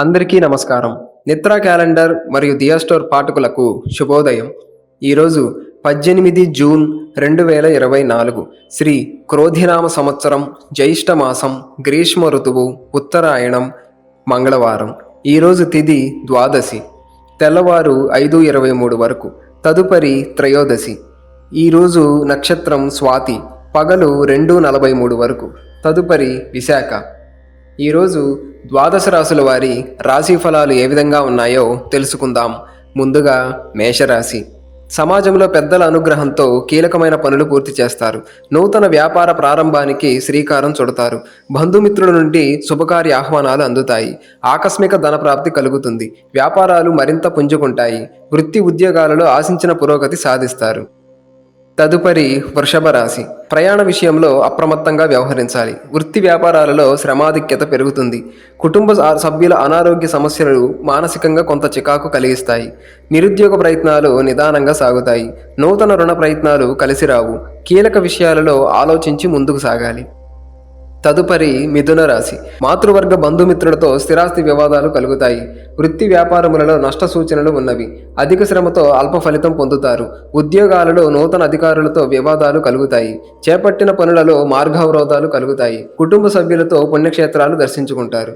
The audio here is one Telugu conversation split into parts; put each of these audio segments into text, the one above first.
అందరికీ నమస్కారం. నిత్రా క్యాలెండర్ మరియు దియా స్టోర్ పాఠకులకు శుభోదయం. ఈరోజు 18 జూన్ 2024 శ్రీ క్రోధినామ సంవత్సరం, జ్యేష్ఠ మాసం, గ్రీష్మ ఋతువు, ఉత్తరాయణం, మంగళవారం. ఈరోజు తిథి ద్వాదశి, తెల్లవారు 5:23 వరకు. తదుపరి త్రయోదశి. ఈరోజు నక్షత్రం స్వాతి, పగలు 2:43 వరకు. తదుపరి విశాఖ. ఈరోజు ద్వాదశ రాశుల వారి రాశి ఫలాలు ఏ విధంగా ఉన్నాయో తెలుసుకుందాం. ముందుగా మేషరాశి. సమాజంలో పెద్దల అనుగ్రహంతో కీలకమైన పనులు పూర్తి చేస్తారు. నూతన వ్యాపార ప్రారంభానికి శ్రీకారం చుడతారు. బంధుమిత్రుల నుండి శుభకార్య ఆహ్వానాలు అందుతాయి. ఆకస్మిక ధనప్రాప్తి కలుగుతుంది. వ్యాపారాలు మరింత పుంజుకుంటాయి. వృత్తి ఉద్యోగాలలో ఆశించిన పురోగతి సాధిస్తారు. తదుపరి వృషభ రాశి. ప్రయాణ విషయంలో అప్రమత్తంగా వ్యవహరించాలి. వృత్తి వ్యాపారాలలో శ్రమాధిక్యత పెరుగుతుంది. కుటుంబ సభ్యుల అనారోగ్య సమస్యలు మానసికంగా కొంత చికాకు కలిగిస్తాయి. నిరుద్యోగ ప్రయత్నాలు నిదానంగా సాగుతాయి. నూతన రుణ ప్రయత్నాలు కలిసిరావు. కీలక విషయాలలో ఆలోచించి ముందుకు సాగాలి. తదుపరి మిథున రాశి. మాతృవర్గ బంధుమిత్రులతో స్థిరాస్తి వివాదాలు కలుగుతాయి. వృత్తి వ్యాపారములలో నష్ట సూచనలు ఉన్నవి. అధిక శ్రమతో అల్ప ఫలితం పొందుతారు. ఉద్యోగాలలో నూతన అధికారులతో వివాదాలు కలుగుతాయి. చేపట్టిన పనులలో మార్గావరోధాలు కలుగుతాయి. కుటుంబ సభ్యులతో పుణ్యక్షేత్రాలు దర్శించుకుంటారు.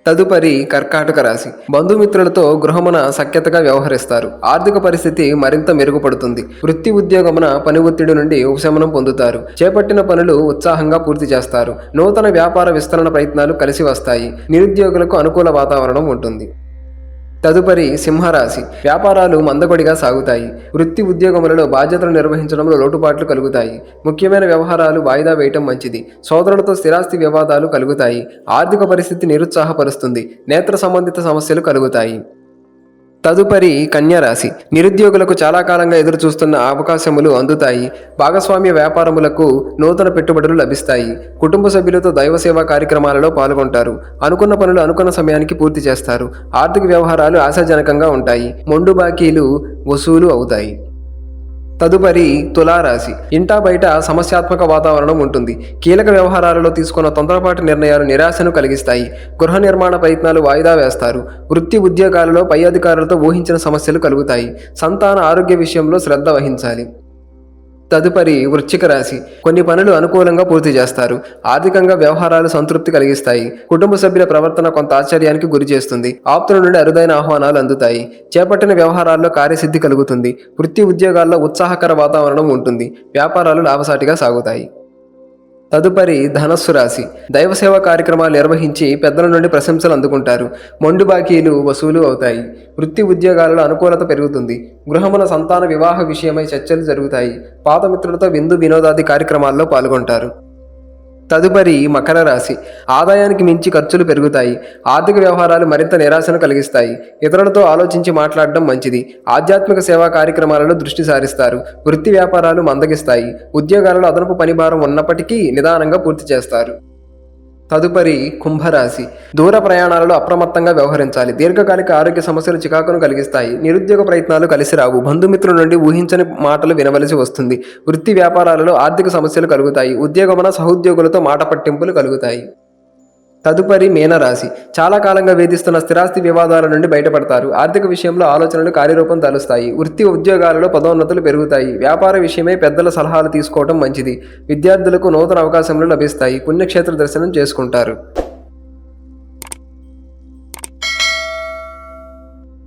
తదుపరి కర్కాటక రాశి. బంధుమిత్రులతో గృహమున సఖ్యతగా వ్యవహరిస్తారు. ఆర్థిక పరిస్థితి మరింత మెరుగుపడుతుంది. వృత్తి ఉద్యోగమున పని ఒత్తిడి నుండి ఉపశమనం పొందుతారు. చేపట్టిన పనులు ఉత్సాహంగా పూర్తి చేస్తారు. నూతన వ్యాపార విస్తరణ ప్రయత్నాలు కలిసి వస్తాయి. నిరుద్యోగులకు అనుకూల వాతావరణం ఉంటుంది. తదుపరి సింహరాశి. వ్యాపారాలు మందకొడిగా సాగుతాయి. వృత్తి ఉద్యోగములలో బాధ్యతలు నిర్వహించడంలో లోటుపాట్లు కలుగుతాయి. ముఖ్యమైన వ్యవహారాలు వాయిదా వేయటం మంచిది. సోదరులతో స్థిరాస్తి వివాదాలు కలుగుతాయి. ఆర్థిక పరిస్థితి నిరుత్సాహపరుస్తుంది. నేత్ర సంబంధిత సమస్యలు కలుగుతాయి. తదుపరి కన్యారాశి. నిరుద్యోగులకు చాలా కాలంగా ఎదురు చూస్తున్న అవకాశములు అందుతాయి. భాగస్వామ్య వ్యాపారములకు నూతన పెట్టుబడులు లభిస్తాయి. కుటుంబ సభ్యులతో దైవ సేవా కార్యక్రమాలలో పాల్గొంటారు. అనుకున్న పనులు అనుకున్న సమయానికి పూర్తి చేస్తారు. ఆర్థిక వ్యవహారాలు ఆశాజనకంగా ఉంటాయి. మొండు బాకీలు వసూలు అవుతాయి. తదుపరి తులారాశి. ఇంటా బయట సమస్యాత్మక వాతావరణం ఉంటుంది. కీలక వ్యవహారాలలో తీసుకున్న తొందరపాటు నిర్ణయాలు నిరాశను కలిగిస్తాయి. గృహ నిర్మాణ ప్రయత్నాలు వాయిదా వేస్తారు. వృత్తి ఉద్యోగాలలో పై అధికారులతో ఊహించిన సమస్యలు కలుగుతాయి. సంతాన ఆరోగ్య విషయంలో శ్రద్ధ వహించాలి. తదుపరి వృశ్చిక రాశి. కొన్ని పనులు అనుకూలంగా పూర్తి చేస్తారు. ఆర్థికంగా వ్యవహారాలు సంతృప్తి కలిగిస్తాయి. కుటుంబ సభ్యుల ప్రవర్తన కొంత ఆశ్చర్యానికి గురి చేస్తుంది. ఆప్తుల నుండి అరుదైన ఆహ్వానాలు అందుతాయి. చేపట్టిన వ్యవహారాల్లో కార్యసిద్ధి కలుగుతుంది. వృత్తి ఉద్యోగాల్లో ఉత్సాహకర వాతావరణం ఉంటుంది. వ్యాపారాలు లాభసాటిగా సాగుతాయి. తదుపరి ధనస్సు రాశి. దైవసేవా కార్యక్రమాలు నిర్వహించి పెద్దల నుండి ప్రశంసలు అందుకుంటారు. మొండు బాకీలు వసూలు అవుతాయి. వృత్తి ఉద్యోగాలలో అనుకూలత పెరుగుతుంది. గృహమున సంతాన వివాహ విషయమై చర్చలు జరుగుతాయి. పాత మిత్రులతో విందు వినోదాది కార్యక్రమాల్లో పాల్గొంటారు. తదుపరి మకర రాశి. ఆదాయానికి మించి ఖర్చులు పెరుగుతాయి. ఆర్థిక వ్యవహారాలు మరింత నిరాశను కలిగిస్తాయి. ఇతరులతో ఆలోచించి మాట్లాడడం మంచిది. ఆధ్యాత్మిక సేవా కార్యక్రమాలలో దృష్టి సారిస్తారు. వృత్తి వ్యాపారాలు మందగిస్తాయి. ఉద్యోగాలలో అదనపు పనిభారం ఉన్నప్పటికీ నిదానంగా పూర్తి చేస్తారు. తదుపరి కుంభరాశి. దూర ప్రయాణాలలో అప్రమత్తంగా వ్యవహరించాలి. దీర్ఘకాలిక ఆరోగ్య సమస్యలు చికాకును కలిగిస్తాయి. నిరుద్యోగ ప్రయత్నాలు కలిసి రావు. బంధుమిత్రుల నుండి ఊహించని మాటలు వినవలసి వస్తుంది. వృత్తి వ్యాపారాలలో ఆర్థిక సమస్యలు కలుగుతాయి. ఉద్యోగమున సహోద్యోగులతో మాట పట్టింపులు కలుగుతాయి. తదుపరి మీనరాశి. చాలా కాలంగా వేధిస్తున్న స్థిరాస్తి వివాదాల నుండి బయటపడతారు. ఆర్థిక విషయంలో ఆలోచనలు కార్యరూపం దాలుస్తాయి. వృత్తి ఉద్యోగాలలో పదోన్నతులు పెరుగుతాయి. వ్యాపార విషయమై పెద్దల సలహాలు తీసుకోవడం మంచిది. విద్యార్థులకు నూతన అవకాశములు లభిస్తాయి. పుణ్యక్షేత్ర దర్శనం చేసుకుంటారు.